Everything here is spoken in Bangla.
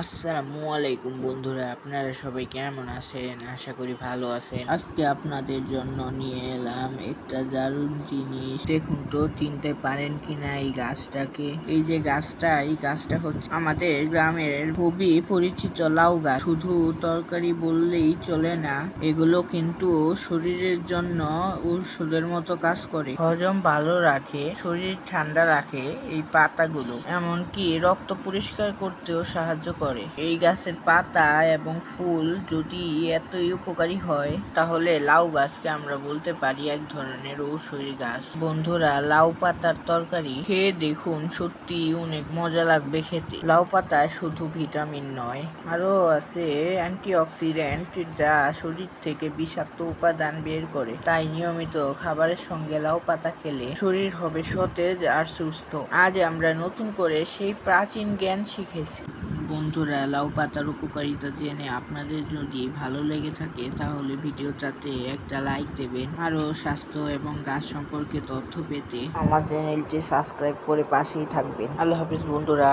আসসালামু আলাইকুম বন্ধুরা, আপনারা সবাই কেমন আছেন? আশা করি ভালো আছেন। আজকে আপনাদের জন্য নিয়ে এলাম একটা দারুণ জিনিস। দেখুন তো, চিনতে পারেন কিনা এই গাছটাকে? এই গাছটা হচ্ছে আমাদের গ্রামের খুবই পরিচিত লাউ গাছ। শুধু তরকারি বললেই চলে না, এগুলো কিন্তু শরীরের জন্য ঔষধের মতো কাজ করে। হজম ভালো রাখে, শরীর ঠান্ডা রাখে এই পাতাগুলো, এমনকি রক্ত পরিষ্কার করতেও সাহায্য করে। এই গাছের পাতা এবং ফুল যদি এতই উপকারী হয়, তাহলে লাউ গাছকে আমরা বলতে পারি এক ধরনের ঔষধি গাছ। বন্ধুরা, লাউ পাতার তরকারি খেয়ে দেখুন, সত্যি অনেক মজা লাগবে খেতে। লাউ পাতায় শুধু ভিটামিন নয়, আরো আছে অ্যান্টিঅক্সিডেন্ট, যা শরীর থেকে বিষাক্ত উপাদান বের করে। তাই নিয়মিত খাবারের সঙ্গে লাউ পাতা খেলে শরীর হবে সতেজ আর সুস্থ। আজ আমরা নতুন করে সেই প্রাচীন জ্ঞান শিখেছি। বন্ধুরা, লাউ পাতার উপকারিতা জেনে আপনাদের যদি ভালো লেগে থাকে, তাহলে ভিডিওটাতে একটা লাইক দেবেন। আরো স্বাস্থ্য এবং গাছ সম্পর্কে তথ্য পেতে আমার চ্যানেলটি সাবস্ক্রাইব করে পাশেই থাকবেন। আল্লাহ হাফিজ বন্ধুরা।